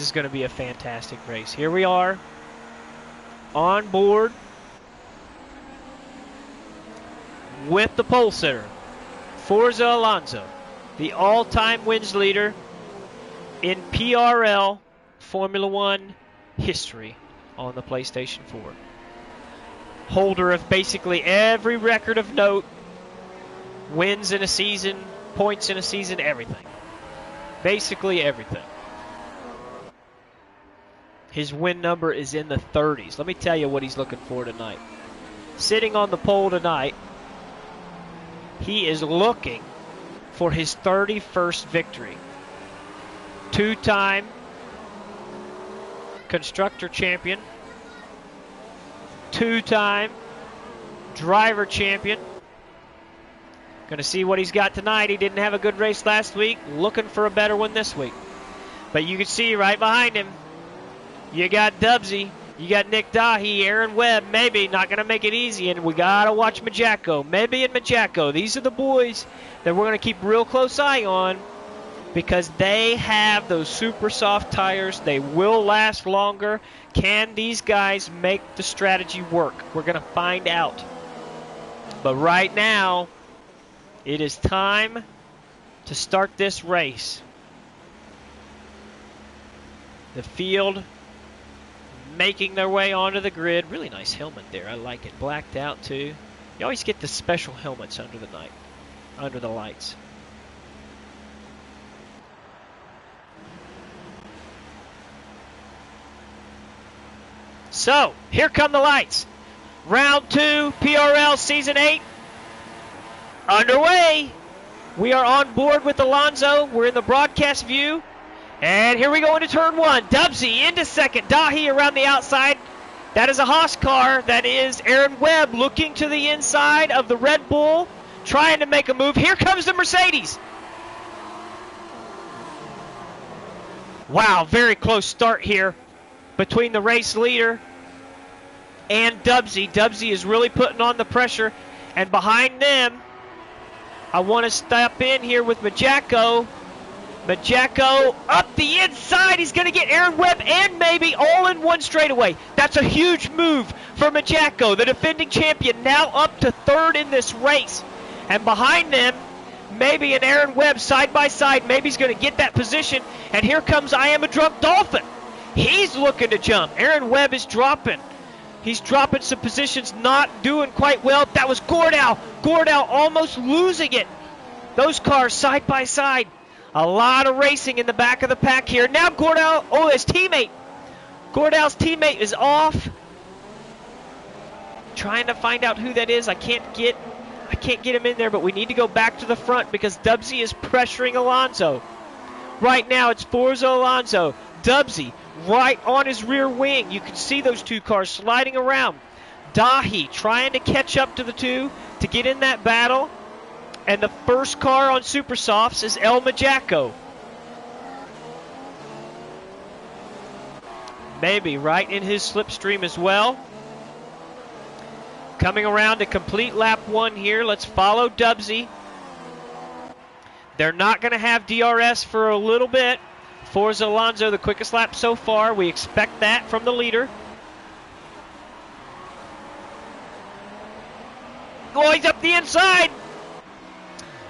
is going to be a fantastic race. Here we are on board with the pole sitter, Forza Alonso, the all-time wins leader in PRL Formula One history on the PlayStation 4. Holder of basically every record of note, wins in a season, points in a season, everything. Basically everything. His win number is in the 30s. Let me tell you what he's looking for tonight. Sitting on the pole tonight, he is looking for his 31st victory. Two-time constructor champion, two-time driver champion. Going to see what he's got tonight. He didn't have a good race last week. Looking for a better one this week. But you can see right behind him, you got Dubsy, you got Nick Dahi, Aaron Webb, maybe not going to make it easy, and we got to watch Majacco. Maybe in Majacco. These are the boys that we're going to keep real close eye on because they have those super soft tires. They will last longer. Can these guys make the strategy work? We're going to find out. But right now, it is time to start this race. The field making their way onto the grid. Really nice helmet there. I like it. Blacked out too. You always get the special helmets under the lights. So, here come the lights. Round 2, PRL Season 8. Underway. We are on board with Alonso. We're in the broadcast view. And here we go into turn 1. Dubsy into second. Dahi around the outside. That is a Haas car. That is Aaron Webb looking to the inside of the Red Bull, trying to make a move. Here comes the Mercedes. Wow, very close start here between the race leader and Dubsy. Dubsy is really putting on the pressure. And behind them, I want to step in here with Majacco. Majacco up the inside. He's going to get Aaron Webb and maybe all in one straightaway. That's a huge move for Majacco, the defending champion, now up to third in this race. And behind them, maybe an Aaron Webb side by side. Maybe he's going to get that position. And here comes I Am a Drunk Dolphin. He's looking to jump. Aaron Webb is dropping. He's dropping some positions, not doing quite well. That was Gordau. Gordau almost losing it. Those cars side by side. A lot of racing in the back of the pack here. Now Gordau, his teammate. Gordau's teammate is off. Trying to find out who that is. I can't get him in there, but we need to go back to the front because Dubsy is pressuring Alonso. Right now it's Forza Alonso. Dubsy right on his rear wing. You can see those two cars sliding around. Dahi trying to catch up to the two to get in that battle. And the first car on Super Softs is El Majacco. Maybe right in his slipstream as well. Coming around to complete lap 1 here. Let's follow Dubsy. They're not going to have DRS for a little bit. Forza Alonso, the quickest lap so far. We expect that from the leader. Oh, he's up the inside.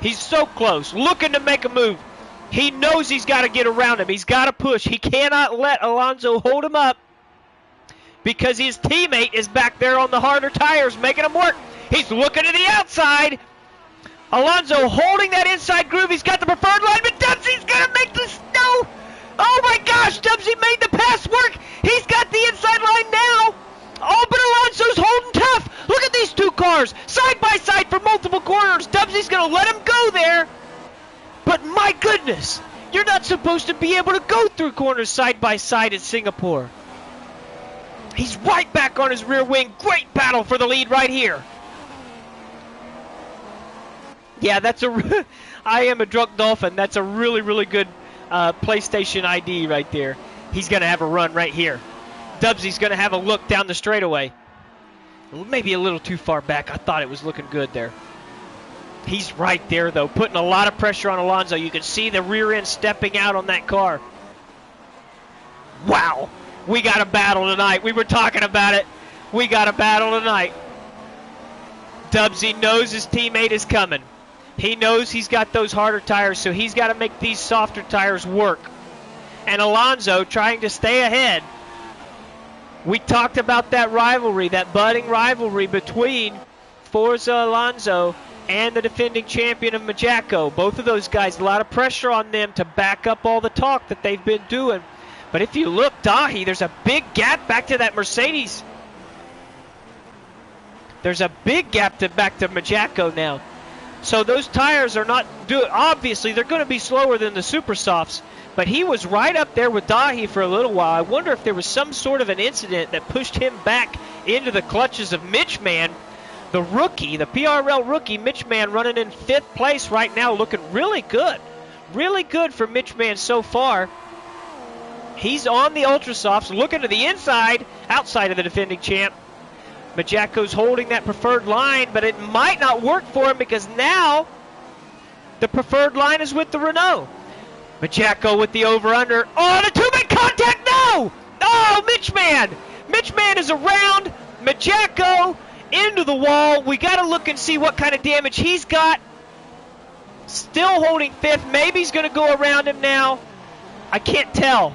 He's so close, looking to make a move. He knows he's got to get around him. He's got to push. He cannot let Alonso hold him up because his teammate is back there on the harder tires, making him work. He's looking to the outside. Alonso holding that inside groove. He's got the preferred line, but Dubsy's going to make the snow. Oh, my gosh, Dubsy made the pass work. He's got the inside line now. Oh, but Alonso's holding tough. Look at these two cars, side by side for multiple corners. Dubsy's going to let him go there. But my goodness, you're not supposed to be able to go through corners side by side in Singapore. He's right back on his rear wing. Great battle for the lead right here. Yeah, I Am a Drunk Dolphin. That's a really, really good PlayStation ID right there. He's going to have a run right here. Dubsy's going to have a look down the straightaway. Maybe a little too far back. I thought it was looking good there. He's right there, though, putting a lot of pressure on Alonso. You can see the rear end stepping out on that car. We got a battle tonight. We were talking about it. We got a battle tonight. Dubsy knows his teammate is coming. He knows he's got those harder tires, so he's got to make these softer tires work. And Alonso trying to stay ahead. We talked about that rivalry, that budding rivalry between Forza Alonso and the defending champion of Majaco. Both of those guys, a lot of pressure on them to back up all the talk that they've been doing. But if you look, Dahi, there's a big gap back to that Mercedes. There's a big gap back to Majaco now. So those tires are not obviously they're going to be slower than the Super Softs, but he was right up there with Dahi for a little while. I wonder if there was some sort of an incident that pushed him back into the clutches of Mitch Mann, the rookie, the PRL rookie. Mitch Mann running in 5th place right now, looking really good. Really good for Mitch Mann so far. He's on the Ultra Softs, looking to the inside, outside of the defending champ. Majaco's holding that preferred line, but it might not work for him because now the preferred line is with the Renault. Majaco with the over-under. Oh, the two-man contact, no! Oh, Mitch Mann! Mitch Mann is around Majaco into the wall. We got to look and see what kind of damage he's got. Still holding 5th. Maybe he's going to go around him now. I can't tell.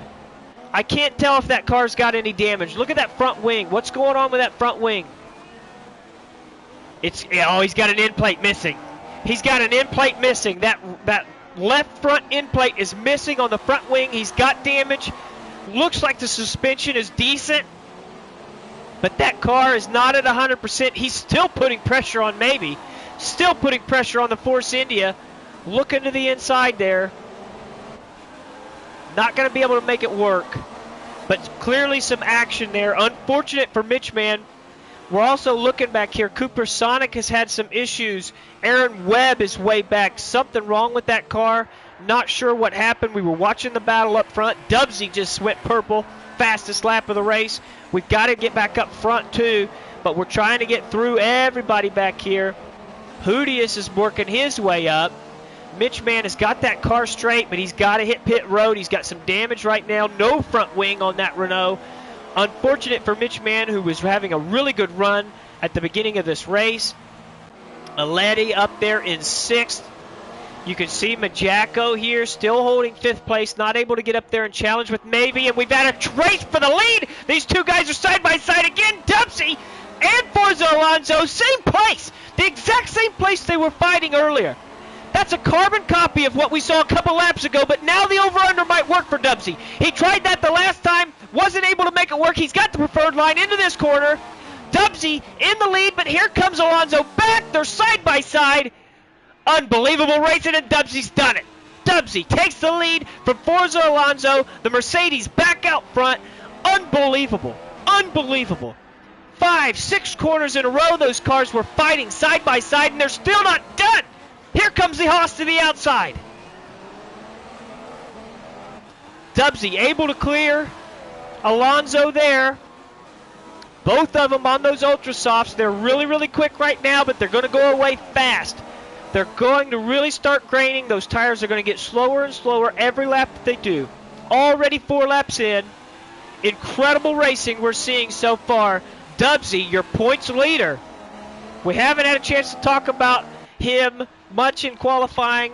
I can't tell if that car's got any damage. Look at that front wing. What's going on with that front wing? He's got an end plate missing. He's got an end plate missing. That left front end plate is missing on the front wing. He's got damage. Looks like the suspension is decent, but that car is not at 100%. He's still putting pressure on maybe. Still putting pressure on the Force India. Looking to the inside there. Not going to be able to make it work, but clearly some action there. Unfortunate for Mitch Mann. We're also looking back here. Cooper Sonic has had some issues. Aaron Webb is way back. Something wrong with that car. Not sure what happened. We were watching the battle up front. Dubsy just went purple. Fastest lap of the race. We've got to get back up front too, but we're trying to get through everybody back here. Hoodius is working his way up. Mitch Mann has got that car straight, but he's got to hit pit road. He's got some damage right now. No front wing on that Renault. Unfortunate for Mitch Mann, who was having a really good run at the beginning of this race. Aletti up there in 6th. You can see Majaco here still holding 5th place, not able to get up there and challenge with maybe. And we've had a race for the lead. These two guys are side by side again. Dubsy and Forza Alonso, same place. The exact same place they were fighting earlier. That's a carbon copy of what we saw a couple laps ago, but now the over-under might work for Dubsy. He tried that the last time, wasn't able to make it work. He's got the preferred line into this corner. Dubsy in the lead, but here comes Alonso back. They're side by side. Unbelievable racing, and Dubsy's done it. Dubsy takes the lead from Forza Alonso. The Mercedes back out front. Unbelievable. Unbelievable. 5, 6 corners in a row, those cars were fighting side by side, and they're still not done. Here comes the Haas to the outside. Dubsy able to clear Alonso there. Both of them on those Ultra Softs. They're really, really quick right now, but they're going to go away fast. They're going to really start graining. Those tires are going to get slower and slower every lap that they do. Already 4 laps in. Incredible racing we're seeing so far. Dubsy, your points leader. We haven't had a chance to talk about him much in qualifying.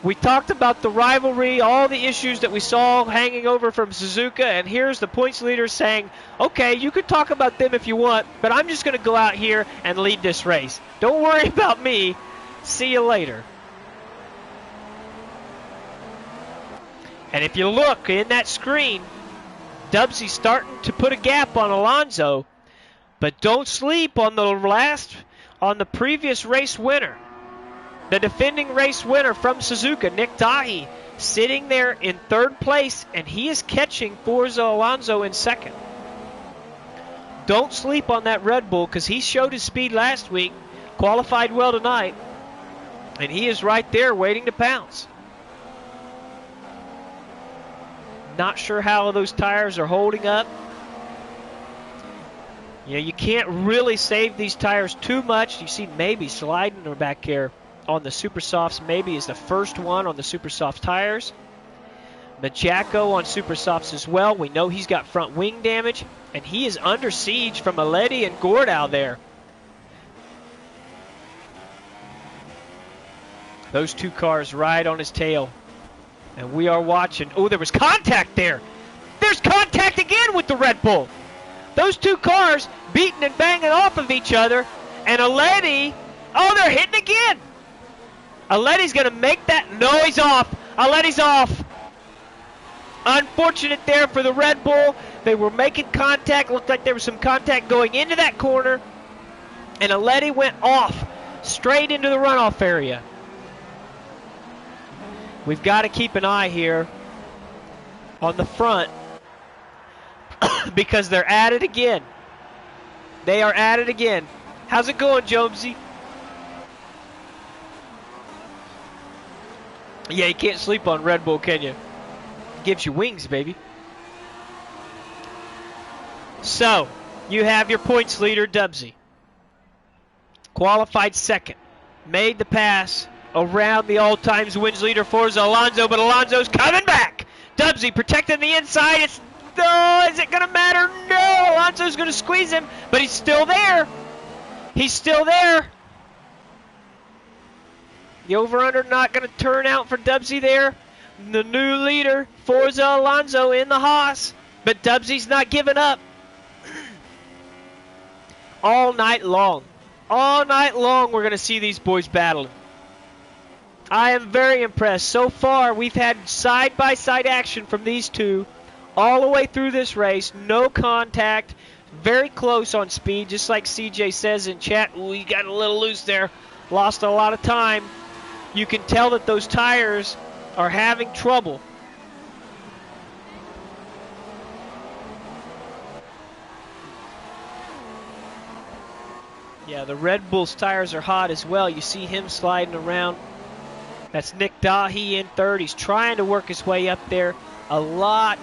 We talked about the rivalry, all the issues that we saw hanging over from Suzuka, and here's the points leader saying, okay, you could talk about them if you want, but I'm just going to go out here and lead this race. Don't worry about me. See you later. And if you look in that screen, Dubsy's starting to put a gap on Alonso, but don't sleep on the previous race winner. The defending race winner from Suzuka, Nick Dahi, sitting there in 3rd place, and he is catching Forza Alonso in 2nd. Don't sleep on that Red Bull, because he showed his speed last week, qualified well tonight, and he is right there waiting to pounce. Not sure how those tires are holding up. You know, you can't really save these tires too much. You see maybe sliding back here on the Super Softs. Maybe is the first one on the Super Soft tires. Majacco on super softs as well. We know he's got front wing damage, and he is under siege from Aleti and Gordau there. Those two cars right on his tail. And we are watching. Oh, there was contact there. There's contact again with the Red Bull. Those two cars beating and banging off of each other. And Aleti, oh, they're hitting again. Aleti's going to make that. No, he's off. Aleti's off. Unfortunate there for the Red Bull. They were making contact. Looked like there was some contact going into that corner. And Aleti went off straight into the runoff area. We've got to keep an eye here on the front because they're at it again. They are at it again. How's it going, Jonesy? Yeah, you can't sleep on Red Bull, can you? It gives you wings, baby. So, you have your points leader, Dubsy. Qualified second. Made the pass around the all-times wins leader, Forza Alonso, but Alonso's coming back. Dubsy protecting the inside. Is it going to matter? No, Alonso's going to squeeze him, but he's still there. He's still there. The over-under not going to turn out for Dubsy there. The new leader, Forza Alonso in the Haas, but Dubsy's not giving up. All night long. All night long we're going to see these boys battling. I am very impressed. So far, we've had side-by-side action from these two all the way through this race. No contact. Very close on speed, just like CJ says in chat. Ooh, you got a little loose there. Lost a lot of time. You can tell that those tires are having trouble. Yeah, the Red Bull's tires are hot as well. You see him sliding around. That's Nick Dahi in third. He's trying to work his way up there. A lot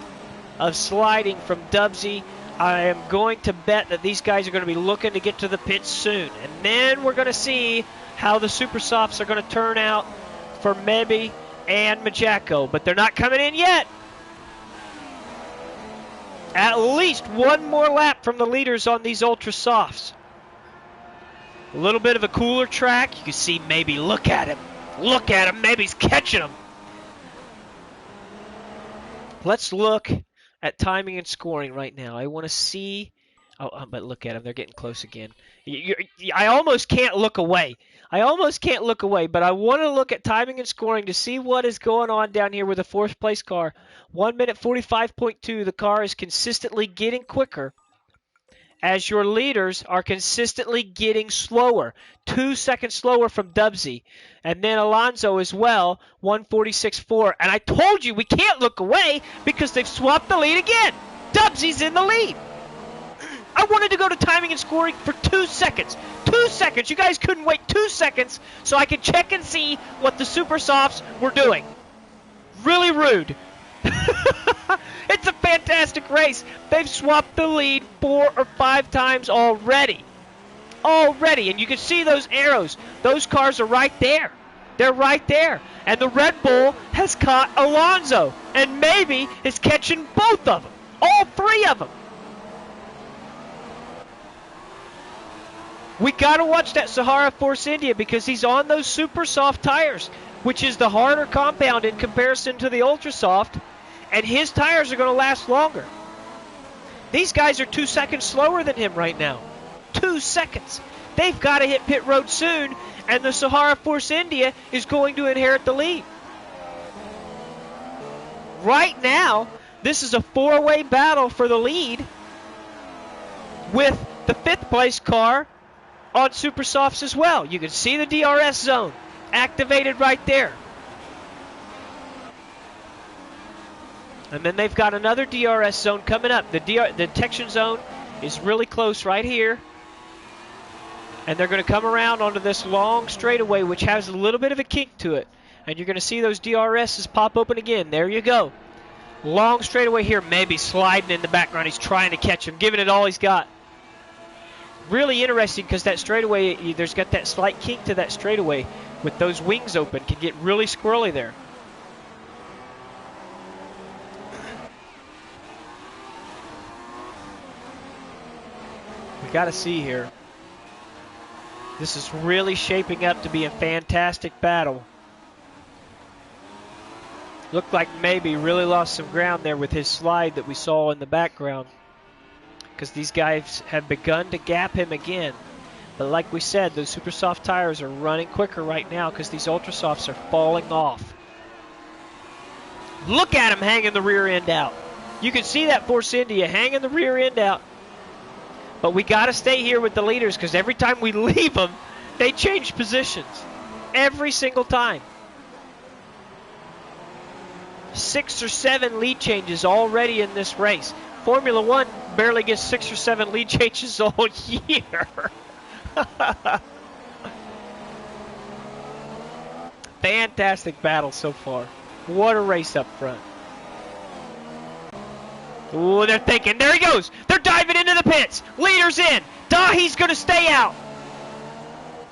of sliding from Dubsy. I am going to bet that these guys are going to be looking to get to the pits soon. And then we're going to see how the Super Softs are going to turn out for Mebby and Majacco. But they're not coming in yet. At least one more lap from the leaders on these Ultra Softs. A little bit of a cooler track. You can see maybe, look at him. Look at him. Maybe he's catching him. Let's look at timing and scoring right now. I want to see. Oh, but look at them. They're getting close again. I almost can't look away. I almost can't look away, but I want to look at timing and scoring to see what is going on down here with the fourth place car. 1 minute 45.2. The car is consistently getting quicker as your leaders are consistently getting slower. 2 seconds slower from Dubsy. And then Alonso as well, 146.4. And I told you we can't look away because they've swapped the lead again. Dubsy's in the lead. I wanted to go to timing and scoring for 2 seconds. 2 seconds. You guys couldn't wait 2 seconds so I could check and see what the Super Softs were doing. Really rude. It's a fantastic race. They've swapped the lead 4 or 5 times already. And you can see those arrows. Those cars are right there. They're right there. And the Red Bull has caught Alonso. And maybe is catching both of them. All 3 of them. We got to watch that Sahara Force India because he's on those super soft tires, which is the harder compound in comparison to the Ultra Soft. And his tires are going to last longer. These guys are 2 seconds slower than him right now. 2 seconds. They've got to hit pit road soon, and the Sahara Force India is going to inherit the lead. Right now, this is a 4-way battle for the lead with the 5th place car on Super Softs as well. You can see the DRS zone activated right there. And then they've got another DRS zone coming up. The detection zone is really close right here. And they're going to come around onto this long straightaway, which has a little bit of a kink to it. And you're going to see those DRSs pop open again. There you go. Long straightaway here, maybe sliding in the background. He's trying to catch him, giving it all he's got. Really interesting because that straightaway, there's got that slight kink to that straightaway with those wings open. Can get really squirrely there. We got to see here. This is really shaping up to be a fantastic battle. Looked like maybe really lost some ground there with his slide that we saw in the background, because these guys have begun to gap him again. But like we said, those super soft tires are running quicker right now because these ultra softs are falling off. Look at him hanging the rear end out. You can see that Force India hanging the rear end out. But we got to stay here with the leaders, because every time we leave them, they change positions. Every single time. 6 or 7 lead changes already in this race. Formula One barely gets 6 or 7 lead changes all year. Fantastic battle so far. What a race up front. Ooh, they're thinking. There he goes. They're diving into the pits. Leaders in. Dahi's going to stay out.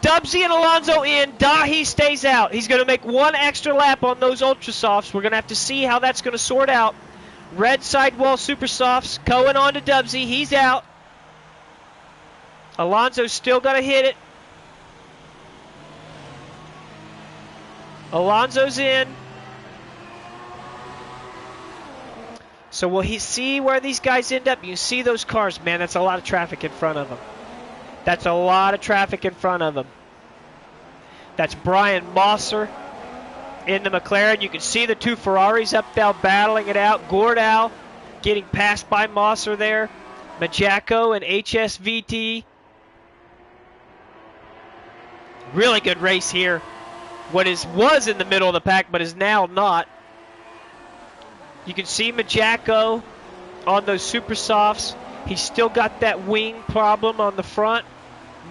Dubsy and Alonso in. Dahi stays out. He's going to make one extra lap on those Ultra Softs. We're going to have to see how that's going to sort out. Red sidewall Super Softs. Cohen on to Dubsy. He's out. Alonso's still going to hit it. Alonso's in. So will he see where these guys end up? You see those cars. Man, that's a lot of traffic in front of them. That's a lot of traffic in front of them. That's Brian Mosser in the McLaren. You can see the 2 Ferraris up there battling it out. Gordau getting passed by Mosser there. Majacco and HSVT. Really good race here. What was in the middle of the pack, but is now not. You can see Majacco on those Super Softs. He's still got that wing problem on the front.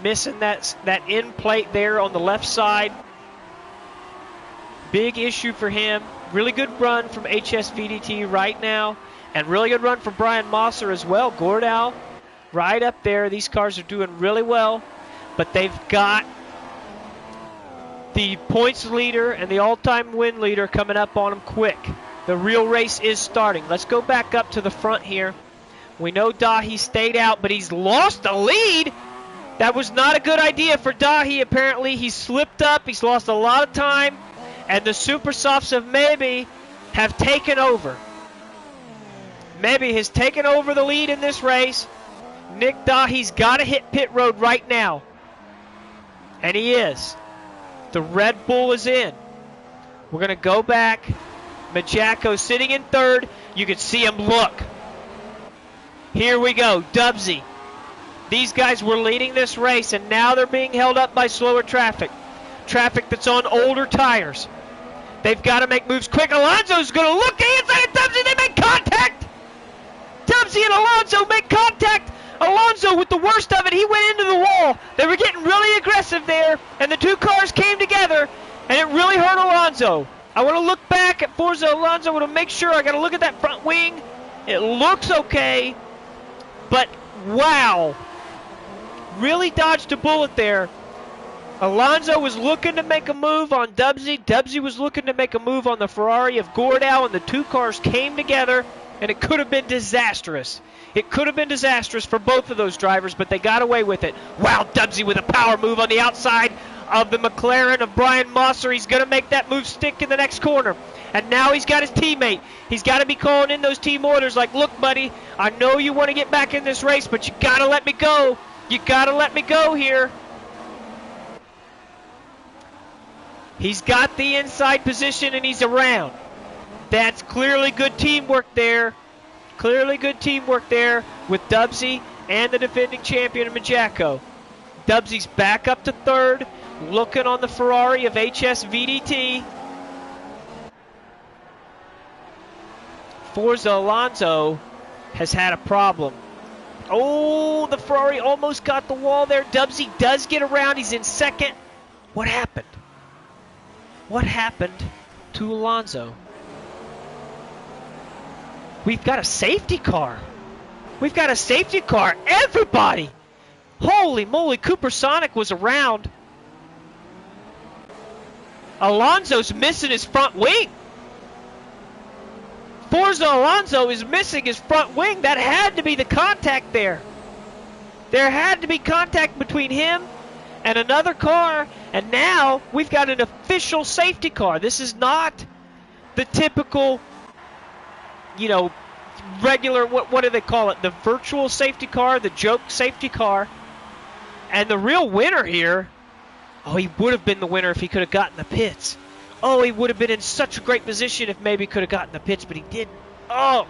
Missing that end plate there on the left side. Big issue for him. Really good run from HSVDT right now. And really good run from Brian Mosser as well. Gordau right up there. These cars are doing really well. But they've got the points leader and the all-time win leader coming up on them quick. The real race is starting. Let's go back up to the front here. We know Dahi stayed out, but he's lost the lead. That was not a good idea for Dahi. Apparently, he slipped up. He's lost a lot of time. And the Super Softs of Maybe have taken over. Maybe has taken over the lead in this race. Nick Dahi's got to hit pit road right now. And he is. The Red Bull is in. We're going to go back. Majacco sitting in third. You can see him look. Here we go. Dubsy. These guys were leading this race, and now they're being held up by slower traffic. Traffic that's on older tires. They've got to make moves quick. Alonso's going to look inside of Dubsy. They make contact. Dubsy and Alonso make contact. Alonso with the worst of it. He went into the wall. They were getting really aggressive there, and the 2 cars came together, and it really hurt Alonso. I want to look back at Forza Alonso. I want to make sure. I got to look at that front wing. It looks okay, but wow. Really dodged a bullet there. Alonso was looking to make a move on Dubsy. Dubsy was looking to make a move on the Ferrari of Gordau, and the 2 cars came together, and it could have been disastrous. It could have been disastrous for both of those drivers, but they got away with it. Wow, Dubsy with a power move on the outside of the McLaren of Brian Mosser. He's going to make that move stick in the next corner. And now he's got his teammate. He's got to be calling in those team orders like, look, buddy, I know you want to get back in this race, but you got to let me go. You got to let me go here. He's got the inside position, and he's around. That's clearly good teamwork there. Clearly good teamwork there with Dubsy and the defending champion, Majacco. Dubsy's back up to third, looking on the Ferrari of HSVDT. Forza Alonso has had a problem. Oh, the Ferrari almost got the wall there. Dubsy does get around. He's in second. What happened? What happened to Alonso? We've got a safety car. We've got a safety car. Everybody! Holy moly, Cooper Sonic was around. Alonso's missing his front wing. Forza Alonso is missing his front wing. That had to be the contact there. There had to be contact between him and another car, and now we've got an official safety car. This is not the typical, you know, regular, what do they call it? The virtual safety car, the joke safety car. And the real winner here, oh, he would have been the winner if he could have gotten the pits. Oh, he would have been in such a great position if maybe could have gotten the pits, but he didn't. Oh,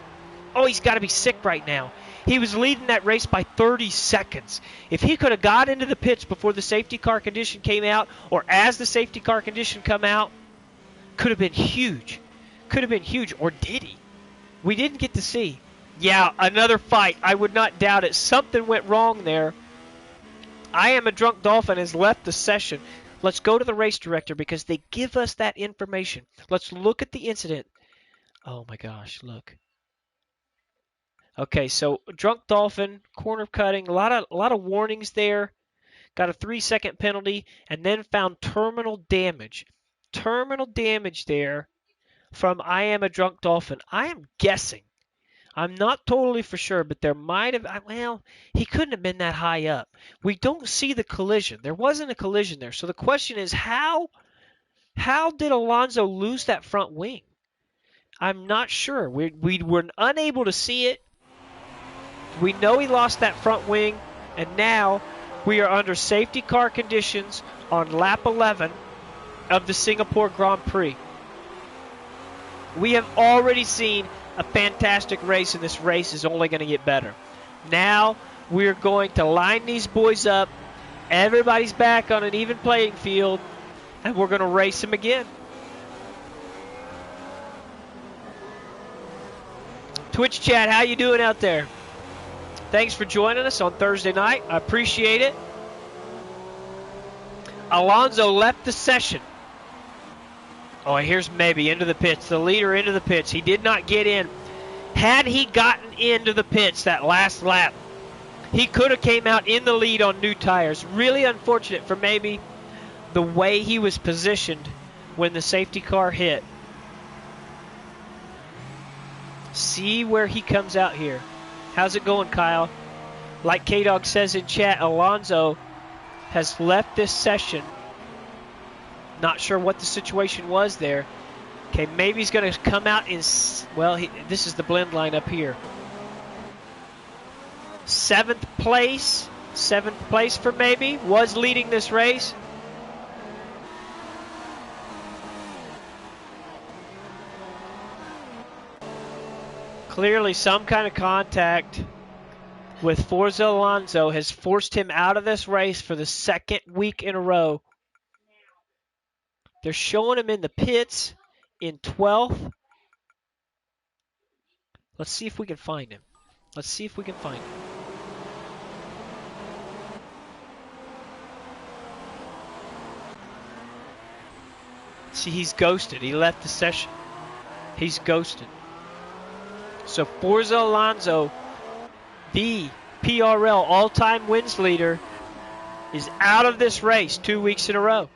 he's got to be sick right now. He was leading that race by 30 seconds. If he could have got into the pits before the safety car condition came out, or as the safety car condition come out, could have been huge. Could have been huge, or did he? We didn't get to see. Yeah, another fight. I would not doubt it. Something went wrong there. I Am a Drunk Dolphin has left the session. Let's go to the race director because they give us that information. Let's look at the incident. Oh my gosh, look. Okay, so Drunk Dolphin, corner cutting, a lot of warnings there. Got a 3-second penalty, and then found terminal damage. Terminal damage there from I Am a Drunk Dolphin. I am guessing. I'm not totally for sure, but there might have, well, he couldn't have been that high up. We don't see the collision. There wasn't a collision there. So the question is, how did Alonso lose that front wing? I'm not sure. We were unable to see it. We know he lost that front wing, and now we are under safety car conditions on lap 11 of the Singapore Grand Prix. We have already seen a fantastic race, and this race is only going to get better. Now we're going to line these boys up. Everybody's back on an even playing field, and we're going to race them again. Twitch chat, how you doing out there? Thanks for joining us on Thursday night. I appreciate it. Alonso left the session. Oh, here's maybe into the pits. The leader into the pits. He did not get in. Had he gotten into the pits that last lap, he could have came out in the lead on new tires. Really unfortunate for maybe the way he was positioned when the safety car hit. See where he comes out here. How's it going, Kyle? Like K-Dog says in chat, Alonso has left this session. Not sure what the situation was there. Okay, maybe he's going to come out in, well, this is the blend line up here. Seventh place for maybe, was leading this race. Clearly some kind of contact with Forza Alonso has forced him out of this race for the second week in a row. They're showing him in the pits in 12th. Let's see if we can find him. See, he's ghosted. He left the session. He's ghosted. So Forza Alonso, the PRL all-time wins leader, is out of this race 2 weeks in a row.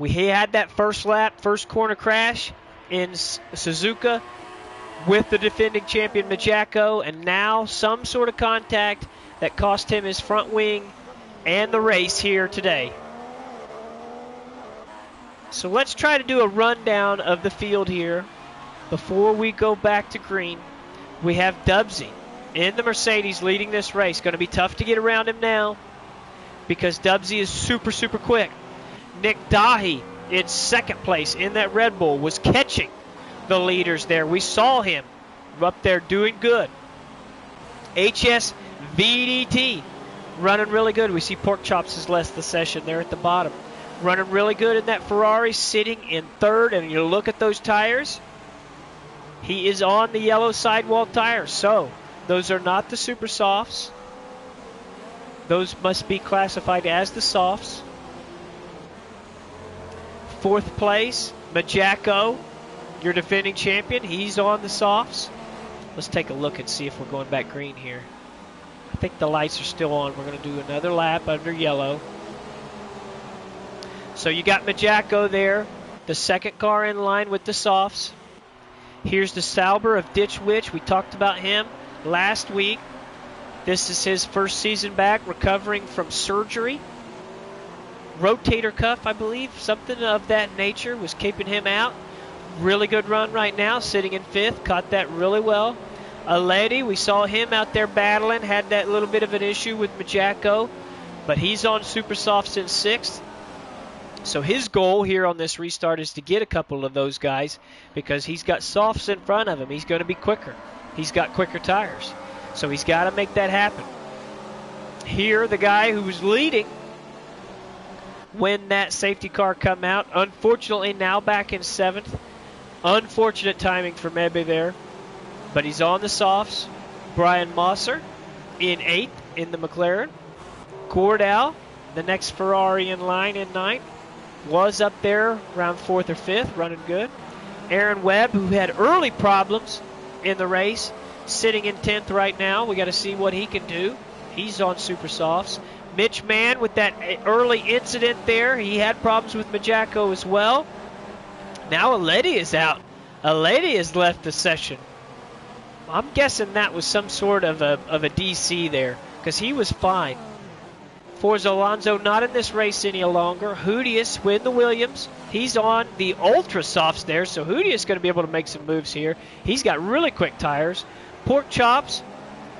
He had that first lap, first corner crash in Suzuka with the defending champion Mijako, and now some sort of contact that cost him his front wing and the race here today. So let's try to do a rundown of the field here before we go back to green. We have Dubsy in the Mercedes leading this race. Going to be tough to get around him now because Dubsy is super, super quick. Nick Dahi in second place in that Red Bull was catching the leaders there. We saw him up there doing good. HS VDT running really good. We see Pork Chops has left the session there at the bottom. Running really good in that Ferrari, sitting in third, and you look at those tires. He is on the yellow sidewall tires, so those are not the super softs. Those must be classified as the softs. Fourth place, Mijako, your defending champion. He's on the softs. Let's take a look and see if we're going back green here. I think the lights are still on. We're going to do another lap under yellow. So you got Mijako there, the second car in line with the softs. Here's the Sauber of Ditch Witch. We talked about him last week. This is his first season back, recovering from surgery. Rotator cuff, I believe, something of that nature was keeping him out. Really good run right now, sitting in 5th. Caught that really well. Aledi, we saw him out there battling, had that little bit of an issue with Majacko, but he's on super softs in 6th. So his goal here on this restart is to get a couple of those guys because he's got softs in front of him. He's going to be quicker. He's got quicker tires. So he's got to make that happen. Here, the guy who was leading when that safety car come out, unfortunately now back in 7th. Unfortunate timing for Mebe there. But he's on the softs. Brian Mosser in 8th in the McLaren. Cordell, the next Ferrari in line in 9th. Was up there around 4th or 5th, running good. Aaron Webb, who had early problems in the race, sitting in 10th right now. We got to see what he can do. He's on super softs. Mitch Mann with that early incident there. He had problems with Majacko as well. Now Aledi is out. Aledi has left the session. I'm guessing that was some sort of a DC there because he was fine. Forza Alonso not in this race any longer. Hoodius with the Williams. He's on the ultra softs there, so Hoodius is going to be able to make some moves here. He's got really quick tires. Pork Chops,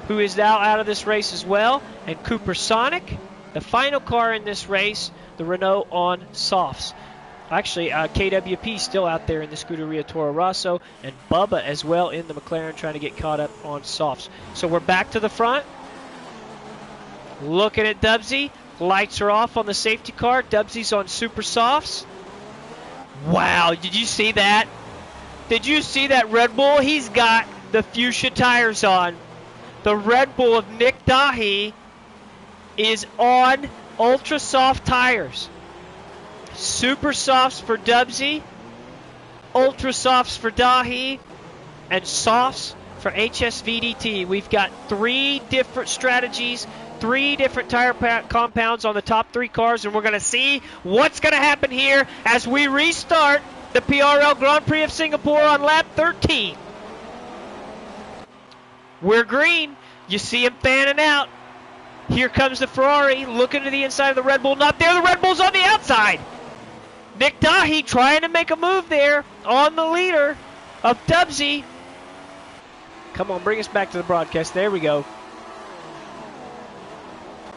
who is now out of this race as well, and Cooper Sonic, the final car in this race, the Renault on softs. Actually, KWP still out there in the Scuderia Toro Rosso, and Bubba as well in the McLaren trying to get caught up on softs. So we're back to the front. Looking at Dubsy. Lights are off on the safety car. Dubsy's on super softs. Wow, did you see that? Did you see that Red Bull? He's got the fuchsia tires on. The Red Bull of Nick Dahi is on ultra soft tires. Super softs for Dubsy, ultra softs for Dahi, and softs for HSVDT. We've got 3 different strategies, 3 different tire compounds on the top 3 cars, and we're going to see what's going to happen here as we restart the PRL Grand Prix of Singapore on lap 13. We're green. You see him fanning out. Here comes the Ferrari, looking to the inside of the Red Bull. Not there. The Red Bull's on the outside. Nick Dahi trying to make a move there on the leader of Dubsy. Come on, bring us back to the broadcast. There we go.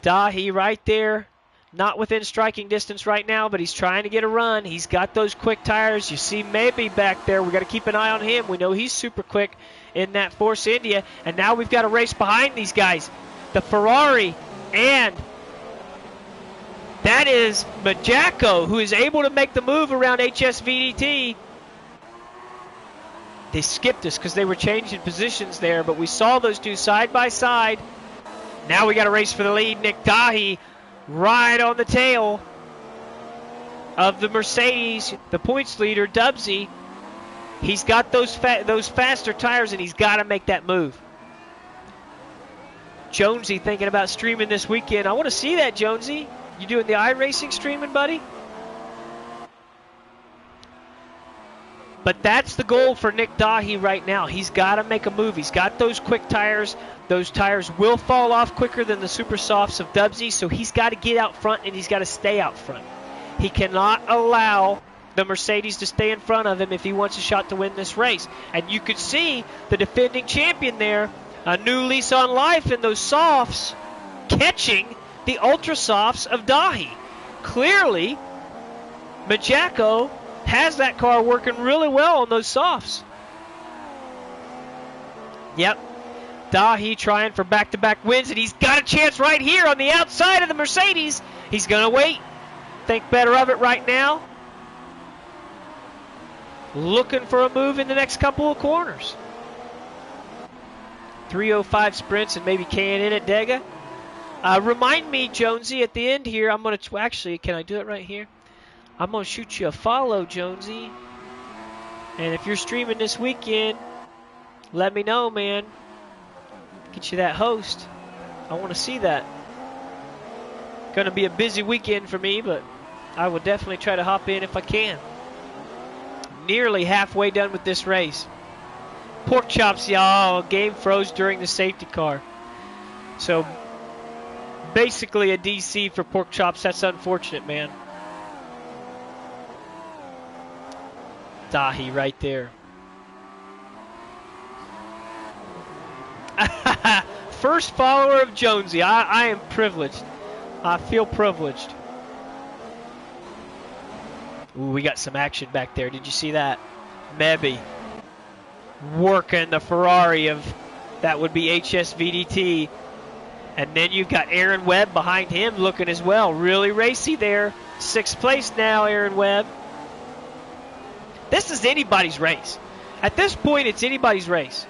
Dahi right there. Not within striking distance right now, but he's trying to get a run. He's got those quick tires. You see maybe back there. We've got to keep an eye on him. We know he's super quick in that Force India. And now we've got a race behind these guys. The Ferrari and that is Majacko, who is able to make the move around HSVDT. They skipped us because they were changing positions there, but we saw those two side by side. Now we got a race for the lead. Nick Dahi right on the tail of the Mercedes, the points leader, Dubsy. He's got those faster tires, and he's got to make that move. Jonesy thinking about streaming this weekend. I want to see that, Jonesy. You doing the iRacing streaming, buddy? But that's the goal for Nick Dahi right now. He's got to make a move. He's got those quick tires. Those tires will fall off quicker than the super softs of Dubsy, so he's got to get out front and he's got to stay out front. He cannot allow the Mercedes to stay in front of him if he wants a shot to win this race. And you could see the defending champion there, a new lease on life in those softs, catching the ultra softs of Dahi. Clearly, Majacko has that car working really well on those softs. Yep. Dahi trying for back-to-back wins, and he's got a chance right here on the outside of the Mercedes. He's going to wait. Think better of it right now. Looking for a move in the next couple of corners. 3:05 sprints and maybe K&N at Dega. Remind me, Jonesy, at the end here, I'm going to... Actually, can I do it right here? I'm going to shoot you a follow, Jonesy. And if you're streaming this weekend, let me know, man. Get you that host. I want to see that. Going to be a busy weekend for me, but I will definitely try to hop in if I can. Nearly halfway done with this race. Pork chops, y'all. Game froze during the safety car. So basically a DC for Pork Chops. That's unfortunate, man. Dahi right there. First follower of Jonesy. I am privileged. I feel privileged. Ooh, we got some action back there. Did you see that? Mebby working the Ferrari of, that would be HSVDT. And then you've got Aaron Webb behind him looking as well. Really racy there. 6th place now, Aaron Webb. This is anybody's race. At this point, it's anybody's race.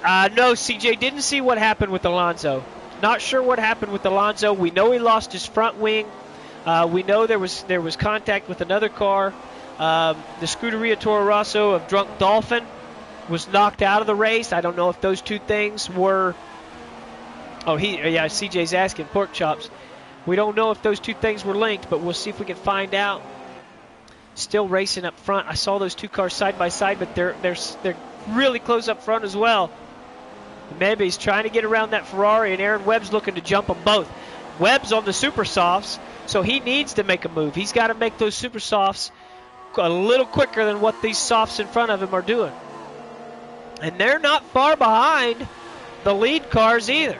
No, CJ, didn't see what happened with Alonso. Not sure what happened with Alonso. We know he lost his front wing. We know there was contact with another car. The Scuderia Toro Rosso of Drunk Dolphin was knocked out of the race. I don't know if those two things were... Oh, yeah, CJ's asking, Pork Chops. We don't know if those two things were linked, but we'll see if we can find out. Still racing up front. I saw those two cars side by side, but they're really close up front as well. Maybe he's trying to get around that Ferrari, and Aaron Webb's looking to jump them both. Webb's on the super softs, so he needs to make a move. He's got to make those super softs a little quicker than what these softs in front of him are doing. And they're not far behind the lead cars either.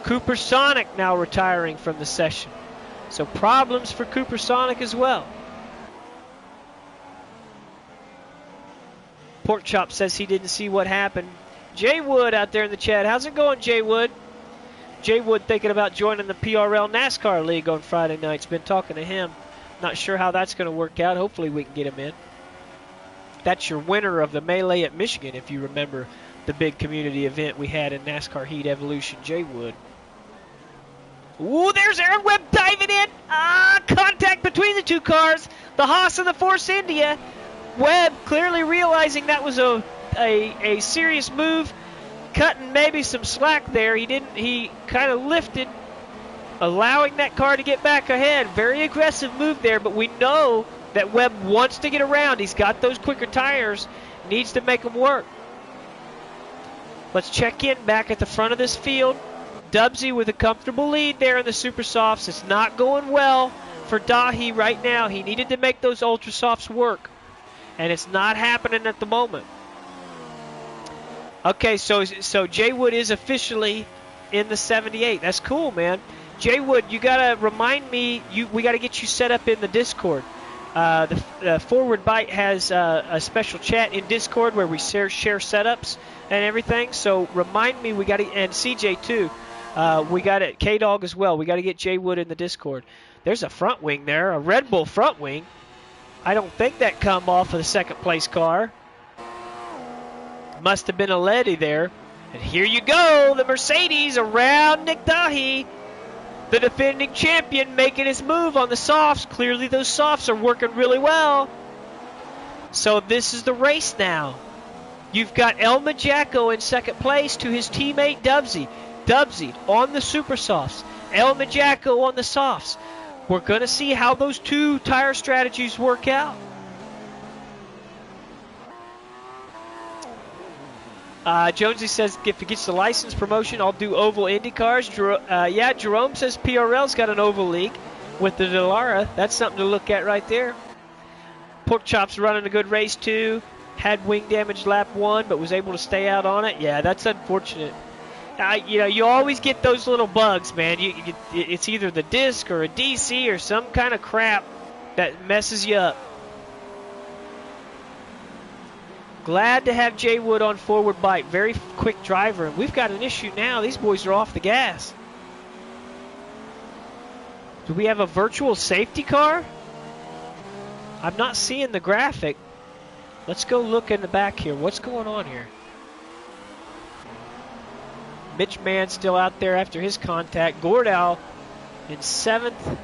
Cooper Sonic now retiring from the session. So problems for Cooper Sonic as well. Pork Chop says he didn't see what happened. Jay Wood out there in the chat. How's it going, Jay Wood? Jay Wood thinking about joining the PRL NASCAR League on Friday nights. Been talking to him. Not sure how that's going to work out. Hopefully we can get him in. That's your winner of the Melee at Michigan, if you remember the big community event we had in NASCAR Heat Evolution. Jay Wood. Ooh, there's Aaron Webb diving in. Contact between the two cars. The Haas and the Force India. Webb clearly realizing that was a serious move, cutting maybe some slack there. He kind of lifted, allowing that car to get back ahead. Very aggressive move there, but we know that Webb wants to get around. He's got those quicker tires, needs to make them work. Let's check in back at the front of this field. Dubsy with a comfortable lead there in the Super Softs. It's not going well for Dahi right now. He needed to make those Ultra Softs work, and it's not happening at the moment. Okay, so Jay Wood is officially in the 78. That's cool, man. Jay Wood, you gotta remind me. We gotta get you set up in the Discord. The Forward Byte has a special chat in Discord where we share setups and everything. So remind me. We gotta, and CJ too. We got it. K-Dog as well. We got to get Jay Wood in the Discord. There's a front wing there, a Red Bull front wing. I don't think that come off of the second place car. Must have been a Letty there. And here you go, the Mercedes around Nick Dahi, the defending champion, making his move on the softs. Clearly those softs are working really well. So this is the race now. You've got El Majacco in second place to his teammate Dubsy. Dubsy on the super softs, El Majacco on the softs. We're going to see how those two tire strategies work out. Jonesy says if he gets the license promotion, I'll do oval Indy cars. Yeah, Jerome says PRL's got an oval league with the Delara. That's something to look at right there. Pork Chop's running a good race too. Had wing damage lap 1, but was able to stay out on it. Yeah, that's unfortunate. You always get those little bugs, man. It's either the disc or a DC or some kind of crap that messes you up. Glad to have Jay Wood on Forward Byte. Very quick driver. And we've got an issue now. These boys are off the gas. Do we have a virtual safety car? I'm not seeing the graphic. Let's go look in the back here. What's going on here? Mitch Mann still out there after his contact. Gordau in 7th.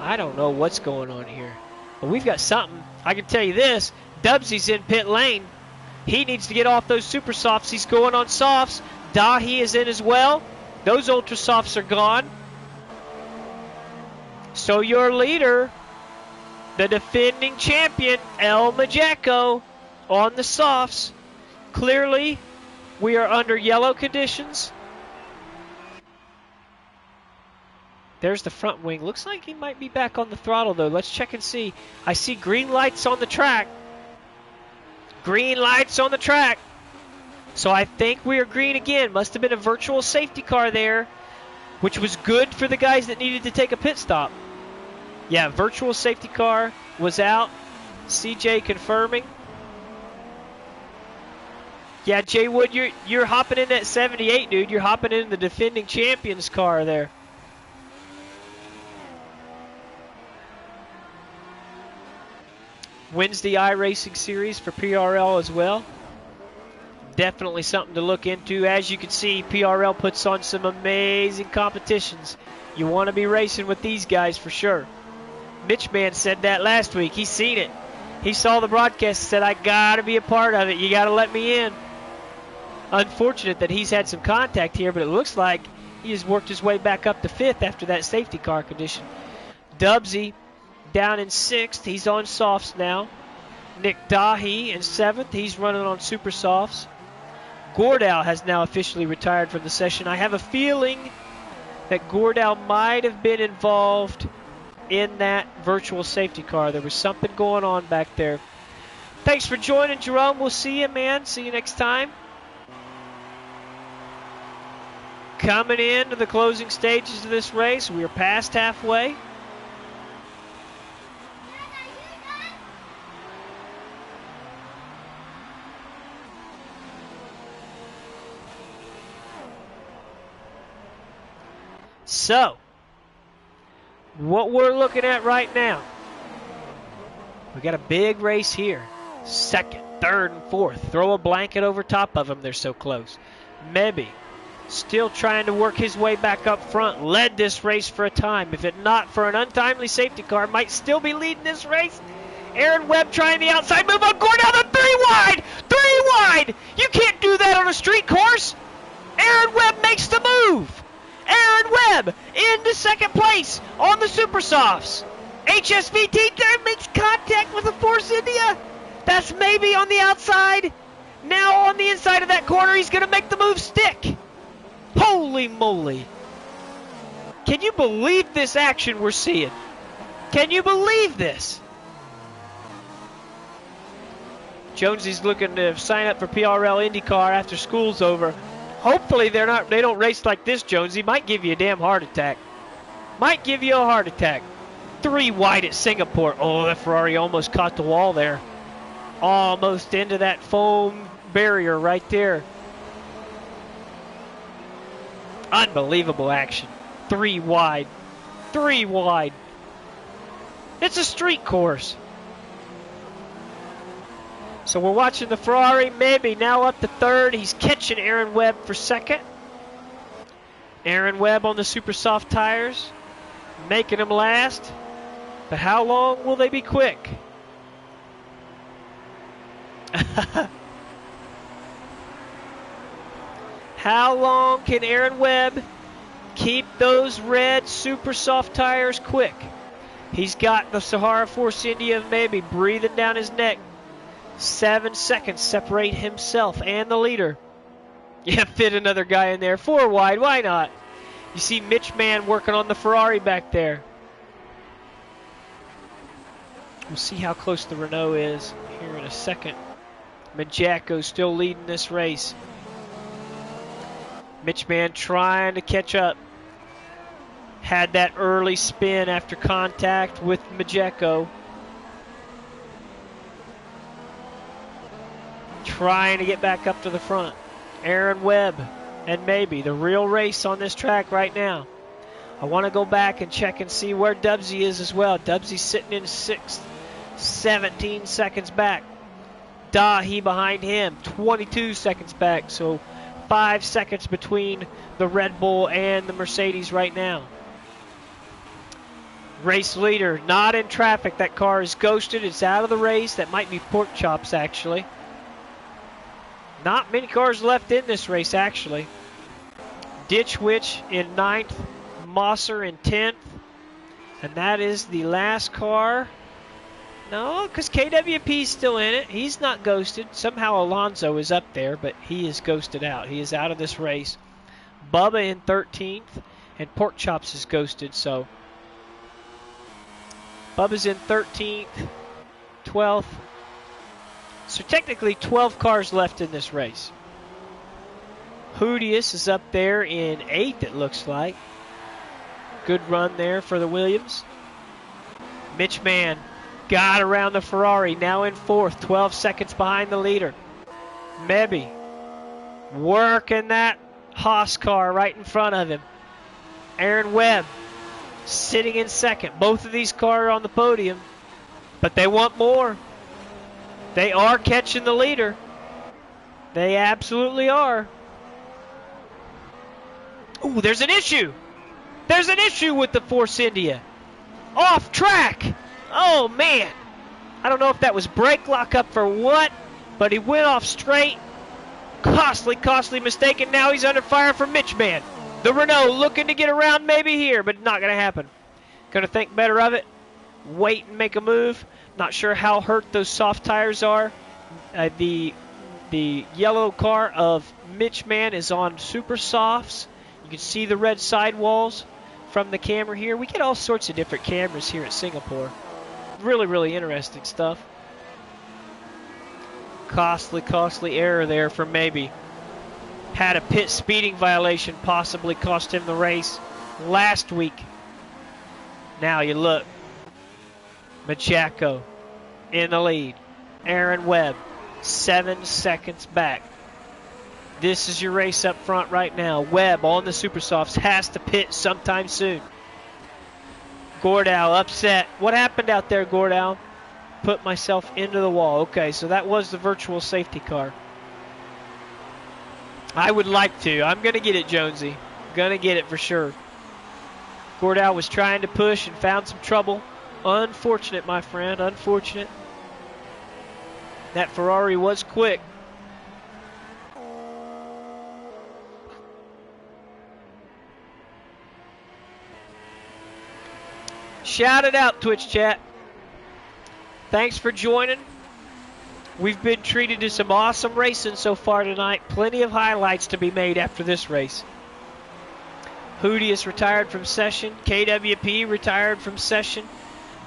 I don't know what's going on here. But we've got something. I can tell you this. Dubsy's in pit lane. He needs to get off those super softs. He's going on softs. Dahi is in as well. Those ultra softs are gone. So your leader, the defending champion, El Majacco, on the softs. Clearly, we are under yellow conditions. There's the front wing. Looks like he might be back on the throttle, though. Let's check and see. I see green lights on the track. Green lights on the track. So I think we are green again. Must have been a virtual safety car there, which was good for the guys that needed to take a pit stop. Yeah, virtual safety car was out. CJ confirming. Yeah, Jay Wood, you're hopping in that 78, dude. You're hopping in the defending champions car there. Wins the iRacing series for PRL as well. Definitely something to look into. As you can see, PRL puts on some amazing competitions. You want to be racing with these guys for sure. Mitchman said that last week. He's seen it. He saw the broadcast and said, I got to be a part of it. You got to let me in. Unfortunate that he's had some contact here, but it looks like he has worked his way back up to 5th after that safety car condition. Dubsy down in 6th. He's on softs now. Nick Dahi in 7th. He's running on super softs. Gordow has now officially retired from the session. I have a feeling that Gordow might have been involved in that virtual safety car. There was something going on back there. Thanks for joining, Jerome. We'll see you, man. See you next time. Coming into the closing stages of this race. We are past halfway. So, what we're looking at right now, we got a big race here. 2nd, 3rd, and 4th. Throw a blanket over top of them. They're so close. Mebby still trying to work his way back up front. Led this race for a time. If it not for an untimely safety car, might still be leading this race. Aaron Webb trying the outside move on Gordow. The 3 wide! 3 wide! You can't do that on a street course. Aaron Webb makes the move. Aaron Webb into 2nd place on the Super Softs. HSVT there makes contact with the Force India. That's maybe on the outside. Now on the inside of that corner, he's going to make the move stick. Holy moly. Can you believe this action we're seeing? Can you believe this? Jonesy's looking to sign up for PRL IndyCar after school's over. Hopefully they don't race like this, Jonesy. Might give you a damn heart attack. Might give you a heart attack. 3 wide at Singapore. Oh, that Ferrari almost caught the wall there. Almost into that foam barrier right there. Unbelievable action. 3 wide. 3 wide. It's a street course. So we're watching the Ferrari, maybe now up to 3rd. He's catching Aaron Webb for 2nd. Aaron Webb on the super soft tires, making him last. But how long will they be quick? How long can Aaron Webb keep those red super soft tires quick? He's got the Sahara Force India maybe breathing down his neck. 7 seconds separate himself and the leader. Yeah, fit another guy in there. 4 wide, why not? You see Mitch Mann working on the Ferrari back there. We'll see how close the Renault is here in a second. Majaco still leading this race. Mitch Mann trying to catch up. Had that early spin after contact with Majaco. Trying to get back up to the front. Aaron Webb and maybe the real race on this track right now. I want to go back and check and see where Dubsy is as well. Dubsy's sitting in 6th, 17 seconds back. Dahi behind him, 22 seconds back. So 5 seconds between the Red Bull and the Mercedes right now. Race leader not in traffic. That car is ghosted. It's out of the race. That might be pork chops actually. Not many cars left in this race, actually. Ditch Witch in 9th, Mosser in 10th. And that is the last car No, because KWP's still in it. He's not ghosted. Somehow Alonso is up there, but he is ghosted out. He is out of this race. Bubba in 13th, and Pork Chops is ghosted, so Bubba's in 13th, 12th. So technically 12 cars left in this race. Hoodius is up there in 8th, it looks like. Good run there for the Williams. Mitch Mann got around the Ferrari, now in 4th, 12 seconds behind the leader. Mebby working that Haas car right in front of him. Aaron Webb sitting in 2nd. Both of these cars are on the podium, but they want more. They are catching the leader. They absolutely are. Ooh, there's an issue. There's an issue with the Force India. Off track. Oh, man. I don't know if that was brake lockup for what, but he went off straight. Costly mistake, and now he's under fire from Mitch Mann. The Renault looking to get around maybe here, but not going to happen. Going to think better of it. Wait and make a move. Not sure how hurt those soft tires are. The yellow car of Mitch Mann is on super softs. You can see the red sidewalls from the camera here. We get all sorts of different cameras here at Singapore. Really, really interesting stuff. Costly error there for maybe. Had a pit speeding violation, possibly cost him the race last week. Now you look. Machaco in the lead. Aaron Webb 7 seconds back. This is your race up front right now. Webb on the super softs has to pit sometime soon. Gordau upset. What happened out there, Gordau? Put myself into the wall. Okay, so that was the virtual safety car. I would like to. I'm going to get it, Jonesy. Going to get it for sure. Gordau was trying to push and found some trouble. Unfortunate, my friend. Unfortunate. That Ferrari was quick. Shout it out, Twitch chat. Thanks for joining. We've been treated to some awesome racing so far tonight. Plenty of highlights to be made after this race. Hoodius retired from session. KWP retired from session.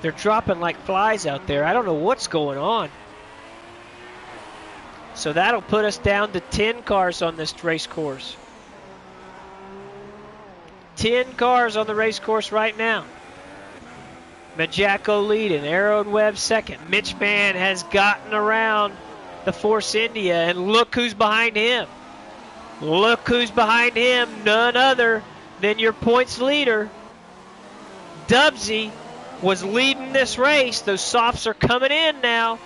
They're dropping like flies out there. I don't know what's going on. So that'll put us down to 10 cars on this race course. 10 cars on the race course right now. Majaco leading, Aaron Webb second. Mitch Mann has gotten around the Force India, and look who's behind him. Look who's behind him, none other than your points leader. Dubsy was leading this race. Those softs are coming in now.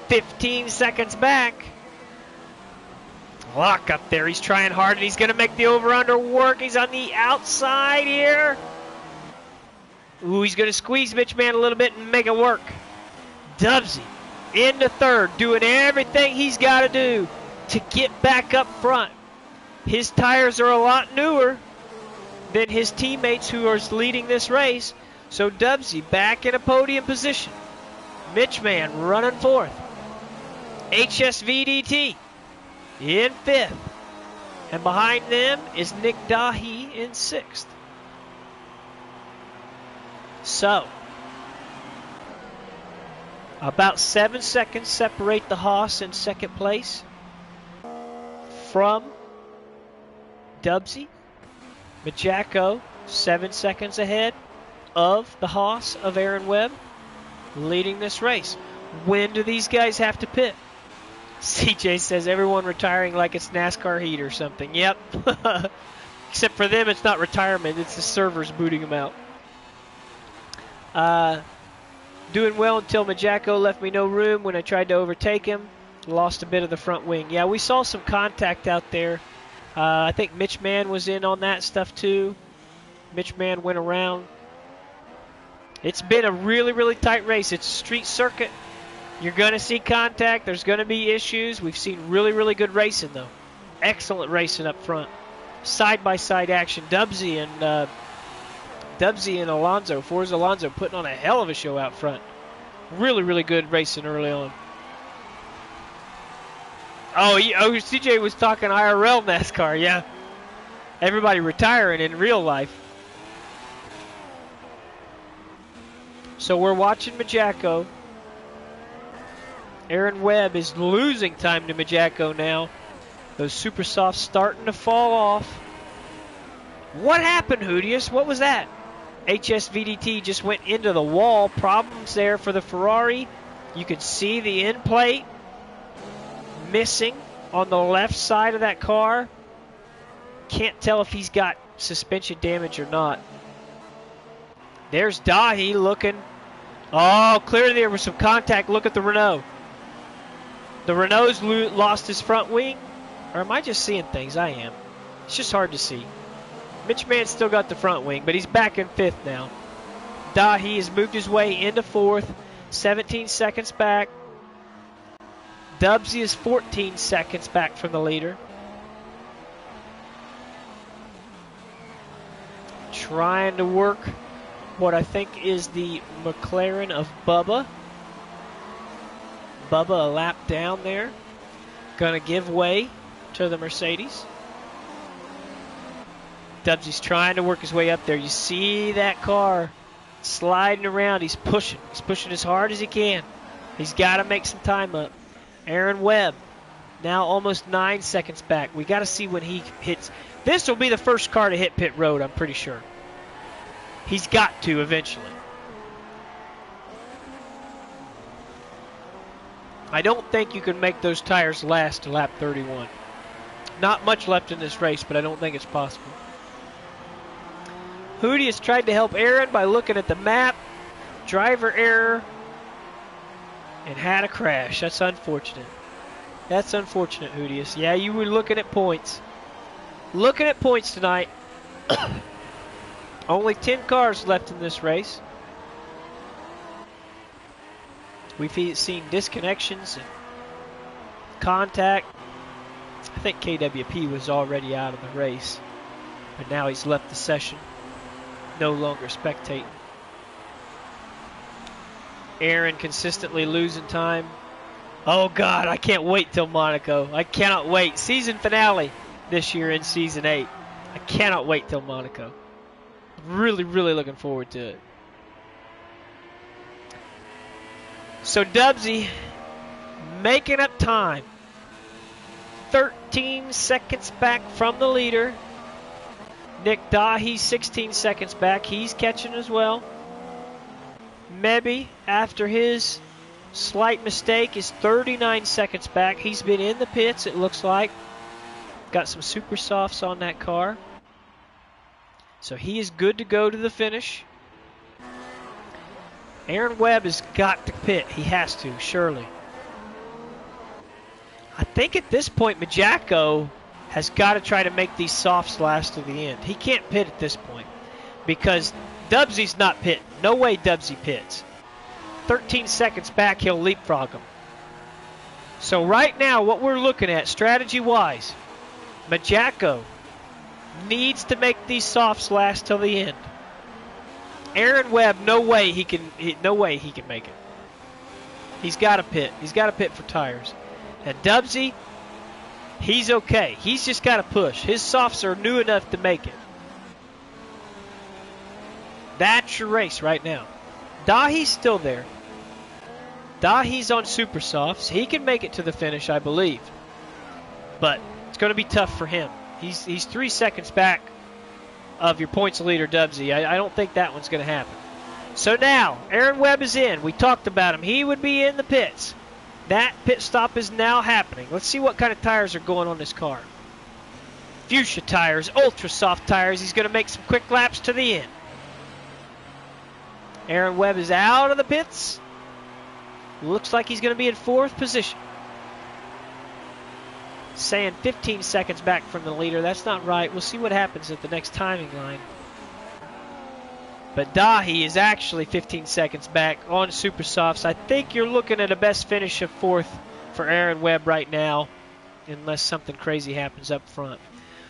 15 seconds back. Lock up there. He's trying hard, and he's going to make the over-under work. He's on the outside here. Ooh, he's going to squeeze Mitch Mann a little bit and make it work. Dubsy into third, doing everything he's got to do to get back up front. His tires are a lot newer than his teammates who are leading this race. So Dubsy back in a podium position. Mitch Mann running fourth. HSVDT in fifth. And behind them is Nick Dahi in sixth. So, about 7 seconds separate the Haas in second place from Dubsy. Majaco 7 seconds ahead of the Haas of Aaron Webb, leading this race. When do these guys have to pit? CJ says everyone retiring like it's NASCAR heat or something. Yep. Except for them, it's not retirement. It's the servers booting them out. Doing well until Majaco left me no room when I tried to overtake him. Lost a bit of the front wing. Yeah, we saw some contact out there. I think Mitch Mann was in on that stuff too. Mitch Mann went around. It's been a really, really tight race. It's a street circuit. You're going to see contact. There's going to be issues. We've seen really, really good racing, though. Excellent racing up front. Side-by-side action. Dubsy and Dubsy and Alonso, Forza Alonso, putting on a hell of a show out front. Really, really good racing early on. Oh, CJ was talking IRL NASCAR, yeah. Everybody retiring in real life. So we're watching Majacco. Aaron Webb is losing time to Majacco now. Those super softs starting to fall off. What happened, Hoodius? What was that? HSVDT just went into the wall. Problems there for the Ferrari. You can see the end plate missing on the left side of that car. Can't tell if he's got suspension damage or not. There's Dahi looking. Oh, clearly there was some contact. Look at the Renault. The Renault's lost his front wing. Or am I just seeing things? I am. It's just hard to see. Mitch Mann's still got the front wing, but he's back in 5th now. Dahi has moved his way into 4th. 17 seconds back. Dubsy is 14 seconds back from the leader. Trying to work what I think is the McLaren of Bubba. Bubba a lap down there. Gonna give way to the Mercedes. Dubsy's trying to work his way up there. You see that car sliding around. He's pushing. He's pushing as hard as he can. He's got to make some time up. Aaron Webb now almost 9 seconds back. We got to see when he hits. This will be the first car to hit pit road, I'm pretty sure. He's got to eventually. I don't think you can make those tires last to lap 31. Not much left in this race, but I don't think it's possible. Hootie has tried to help Aaron by looking at the map. Driver error. And had a crash. That's unfortunate. That's unfortunate, Hoodius. Yeah, you were looking at points. Looking at points tonight. Only 10 cars left in this race. We've seen disconnections and contact. I think KWP was already out of the race. But now he's left the session. No longer spectating. Aaron consistently losing time. Oh, God, I can't wait till Monaco. I cannot wait. Season finale this year in Season 8. I cannot wait till Monaco. Really, really looking forward to it. So Dubsy making up time. 13 seconds back from the leader. Nick Dahi 16 seconds back. He's catching as well. Mebby, after his slight mistake, is 39 seconds back. He's been in the pits, it looks like. Got some super softs on that car. So he is good to go to the finish. Aaron Webb has got to pit. He has to, surely. I think at this point, Majacco has got to try to make these softs last to the end. He can't pit at this point because Dubsy's not pitting. No way Dubsy pits. 13 seconds back, he'll leapfrog him. So right now, what we're looking at, strategy-wise, Majacco needs to make these softs last till the end. Aaron Webb, no way he can make it. He's got to pit. He's got to pit for tires. And Dubsy, he's okay. He's just got to push. His softs are new enough to make it. That's your race right now. Dahi's still there. Dahi's on super softs. He can make it to the finish, I believe. But it's going to be tough for him. He's 3 seconds back of your points leader, Dubsy. I don't think that one's going to happen. So now, Aaron Webb is in. We talked about him. He would be in the pits. That pit stop is now happening. Let's see what kind of tires are going on this car. Fuchsia tires, ultra soft tires. He's going to make some quick laps to the end. Aaron Webb is out of the pits. Looks like he's going to be in 4th position. Saying 15 seconds back from the leader. That's not right. We'll see what happens at the next timing line. But Dahi is actually 15 seconds back on super softs. I think you're looking at a best finish of 4th for Aaron Webb right now, unless something crazy happens up front.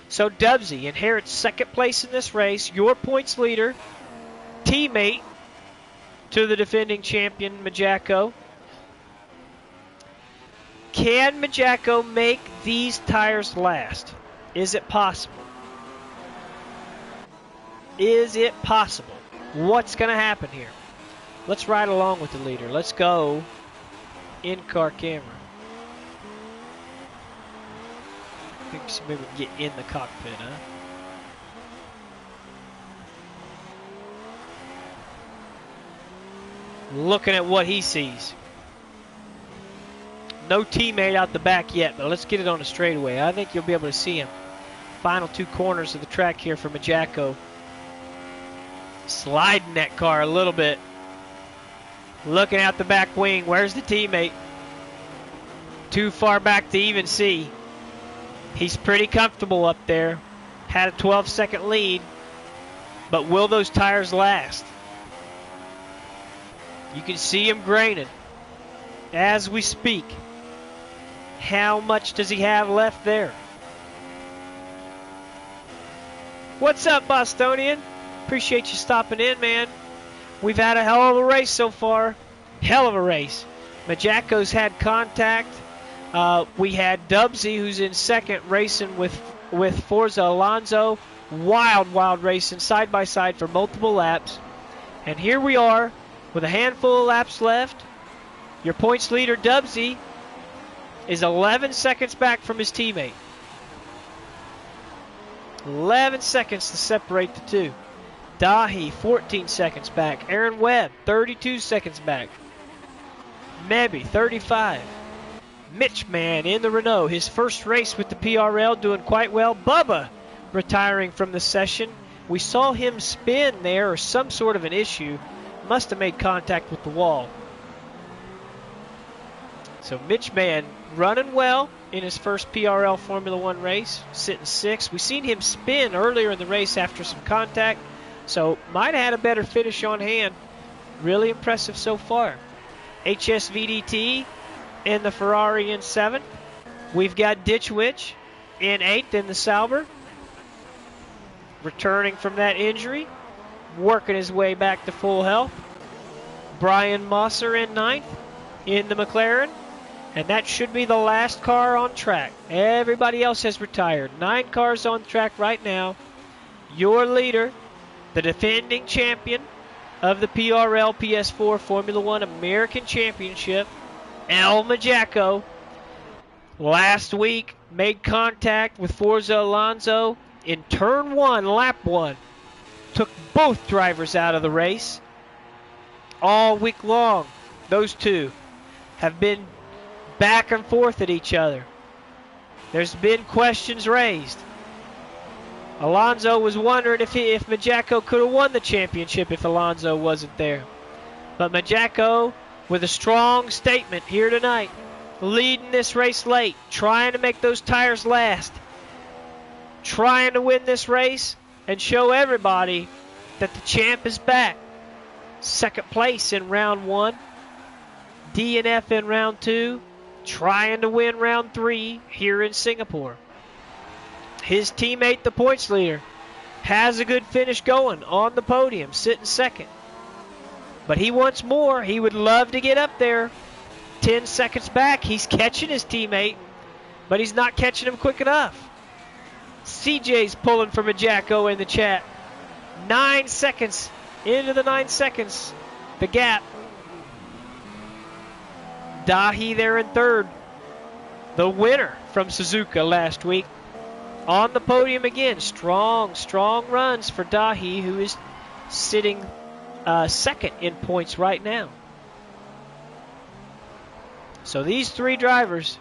So Dubsy inherits 2nd place in this race. Your points leader. teammate to the defending champion, Majacko. Can Majacko make these tires last? Is it possible? Is it possible? What's going to happen here? Let's ride along with the leader. Let's go in-car camera. I think maybe we can get in the cockpit, huh? Looking at what he sees. No teammate out the back yet, but let's get it on the straightaway. I think you'll be able to see him. Final two corners of the track here for Majacko. Sliding that car a little bit. Looking out the back wing. Where's the teammate? Too far back to even see. He's pretty comfortable up there. Had a 12-second lead. But will those tires last? You can see him graining as we speak. How much does he have left there? What's up, Bostonian? Appreciate you stopping in, man. We've had a hell of a race so far. Hell of a race. Majacko's had contact. We had Dubsy, who's in second, racing with Forza Alonso. Wild racing side by side for multiple laps. And here we are with a handful of laps left. Your points leader, Dubsy, is 11 seconds back from his teammate. 11 seconds to separate the two. Dahi, 14 seconds back. Aaron Webb, 32 seconds back. Mebby, 35. Mitch Man in the Renault, his first race with the PRL, doing quite well. Bubba retiring from the session. We saw him spin there, or some sort of an issue. Must have made contact with the wall. So Mitch Man running well in his first PRL Formula One race, sitting sixth. We've seen him spin earlier in the race after some contact, so might have had a better finish on hand. Really impressive so far. HSVDT in the Ferrari in seventh. We've got Ditch Witch in eighth in the Sauber, returning from that injury, working his way back to full health. Brian Mosser in ninth in the McLaren. And that should be the last car on track. Everybody else has retired. 9 cars on track right now. Your leader, the defending champion of the PRL PS4 Formula One American Championship, El Majacko, last week made contact with Forza Alonso in turn 1, lap 1. Took both drivers out of the race. All week long, those two have been back and forth at each other. There's been questions raised. Alonso was wondering if Majacko could have won the championship if Alonso wasn't there. But Majacko, with a strong statement here tonight, leading this race late, trying to make those tires last, trying to win this race and show everybody that the champ is back. Second place in round 1, DNF in round 2, trying to win round 3 here in Singapore. His teammate, the points leader, has a good finish going on the podium, sitting second. But he wants more. He would love to get up there. 10 seconds back. He's catching his teammate, but he's not catching him quick enough. CJ's pulling for Majacko in the chat. 9 seconds into the 9 seconds. The gap. Dahi there in third. The winner from Suzuka last week. On the podium again. Strong runs for Dahi, who is sitting second in points right now. So these 3 drivers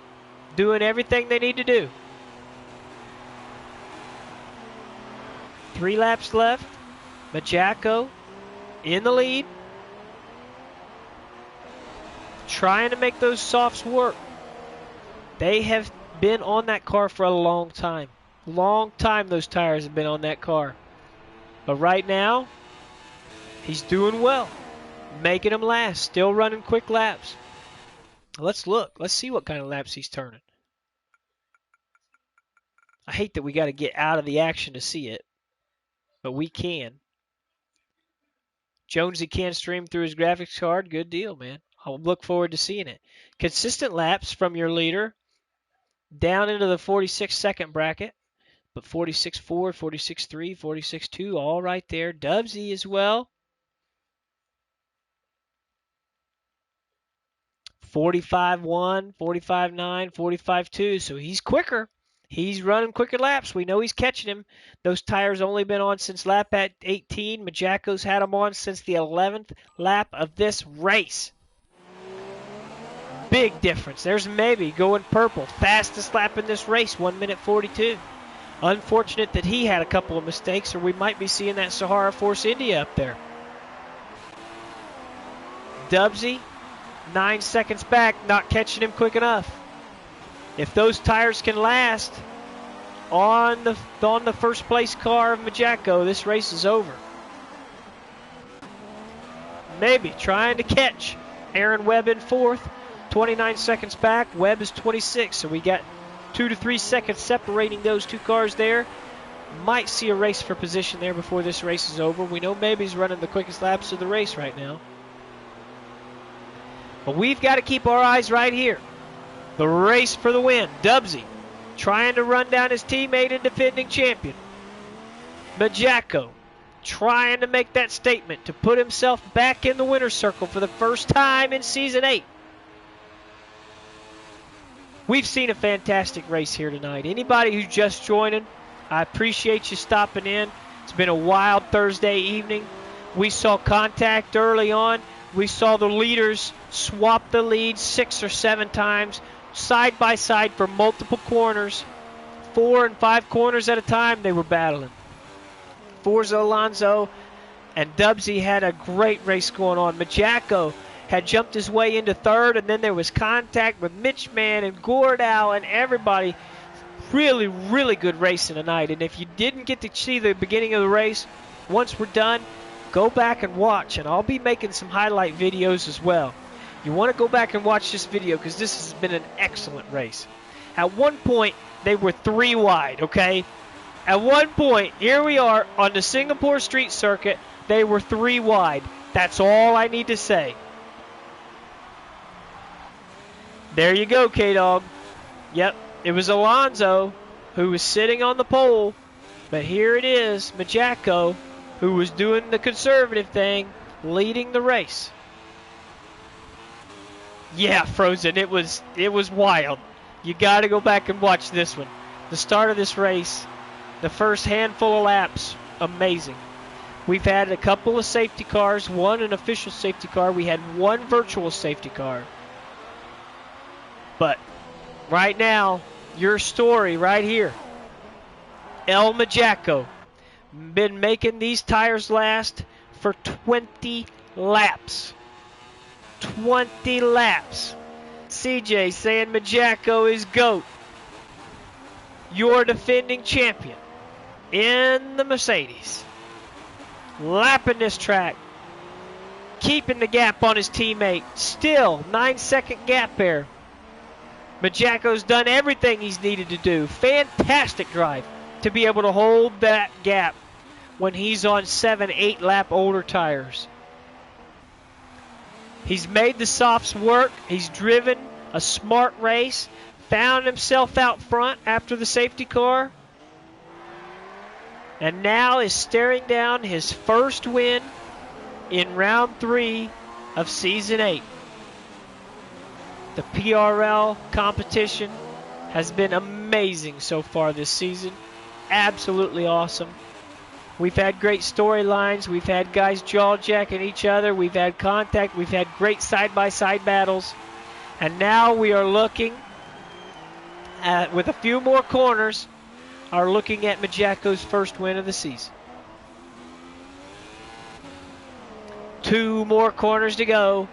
doing everything they need to do. 3 laps left. Majacko in the lead. Trying to make those softs work. They have been on that car for a long time. Long time those tires have been on that car. But right now, he's doing well. Making them last. Still running quick laps. Let's look. Let's see what kind of laps he's turning. I hate that we got to get out of the action to see it. But we can. Jonesy can stream through his graphics card. Good deal, man. I'll look forward to seeing it. Consistent laps from your leader down into the 46-second bracket. But 46.4, 46.3, 46.2, all right there. Dubsy as well. 45.1, 45.9, 45.2. So he's quicker. He's running quicker laps. We know he's catching him. Those tires only been on since lap at 18. Majako's had them on since the 11th lap of this race. Big difference. There's Maybe going purple. Fastest lap in this race, 1 minute 42. Unfortunate that he had a couple of mistakes, or we might be seeing that Sahara Force India up there. Dubsy, 9 seconds back, not catching him quick enough. If those tires can last on the first place car of Majako, this race is over. Maybe trying to catch Aaron Webb in fourth, 29 seconds back. Webb is 26, so we got 2 to 3 seconds separating those two cars there. Might see a race for position there before this race is over. We know Maybe's running the quickest laps of the race right now. But we've got to keep our eyes right here. The race for the win. Dubsy trying to run down his teammate and defending champion. Majako trying to make that statement to put himself back in the winner's circle for the first time in Season 8. We've seen a fantastic race here tonight. Anybody who's just joining, I appreciate you stopping in. It's been a wild Thursday evening. We saw contact early on. We saw the leaders swap the lead 6 or 7 times, side by side for multiple corners. 4 and 5 corners at a time they were battling. Forza Alonso and Dubsy had a great race going on. Majako had jumped his way into third, and then there was contact with Mitch Mann and Gordau and everybody. Really, really good racing tonight. And if you didn't get to see the beginning of the race, once we're done, go back and watch. And I'll be making some highlight videos as well. You want to go back and watch this video because this has been an excellent race. At one point, they were 3 wide, okay? At one point, here we are on the Singapore Street Circuit, they were 3 wide. That's all I need to say. There you go, K-Dog. Yep, it was Alonso who was sitting on the pole, but here it is, Majako, who was doing the conservative thing, leading the race. Yeah, Frozen, it was wild. You got to go back and watch this one. The start of this race, the first handful of laps, amazing. We've had a couple of safety cars, one an official safety car. We had one virtual safety car. But right now, your story right here. El Majako, been making these tires last for 20 laps. 20 laps. CJ saying Majako is GOAT. Your defending champion in the Mercedes. Lapping this track. Keeping the gap on his teammate. Still 9-second gap there. Majako's done everything he's needed to do. Fantastic drive to be able to hold that gap when he's on 7-8 lap older tires. He's made the softs work. He's driven a smart race. Found himself out front after the safety car. And now is staring down his first win in round 3 of Season 8. The PRL competition has been amazing so far this season. Absolutely awesome. We've had great storylines. We've had guys jaw-jacking each other. We've had contact. We've had great side-by-side battles. And now we are looking at, with a few more corners, are looking at Majako's first win of the season. 2 more corners to go.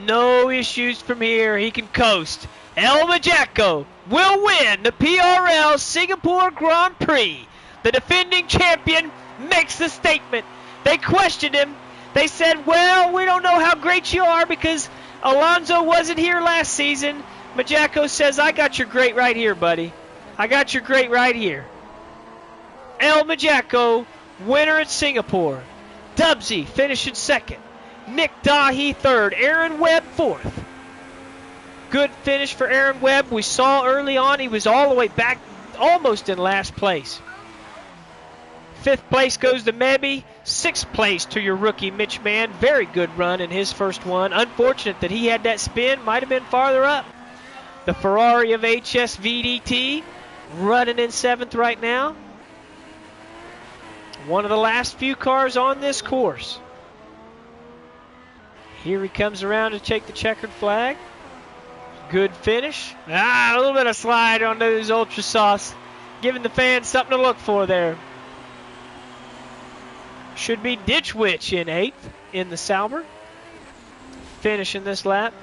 No issues from here. He can coast. El Majako will win the PRL Singapore Grand Prix. The defending champion makes the statement. They questioned him. They said, well, we don't know how great you are because Alonso wasn't here last season. Majako says, I got your great right here, buddy. I got your great right here. El Majako, winner at Singapore. Dubsy finishing second. Nick Dahi third. Aaron Webb fourth. Good finish for Aaron Webb. We saw early on he was all the way back, almost in last place. Fifth place goes to Mebby. Sixth place to your rookie, Mitch Mann. Very good run in his first one. Unfortunate that he had that spin. Might have been farther up. The Ferrari of HSVDT running in seventh right now. One of the last few cars on this course. Here he comes around to take the checkered flag. Good finish. A little bit of slide on those Ultra Sauce. Giving the fans something to look for there. Should be Ditch Witch in eighth in the Sauber. Finishing this lap.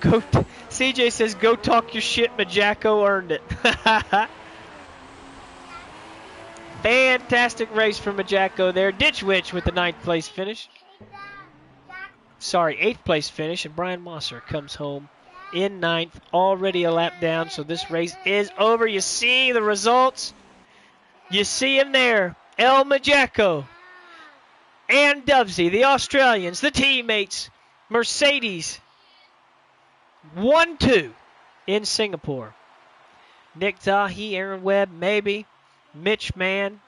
CJ says, go talk your shit, Majacko earned it. Fantastic race for Majacko there. Ditch Witch with the ninth place finish. Sorry, eighth place finish. And Brian Mosser comes home in ninth. Already a lap down, so this race is over. You see the results. You see him there. El Majacko and Dubsy, the Australians, the teammates, Mercedes, 1-2 in Singapore. Nick Dahi, Aaron Webb, maybe. Mitch Mann,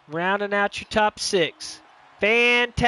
rounding out your top six. Fantastic.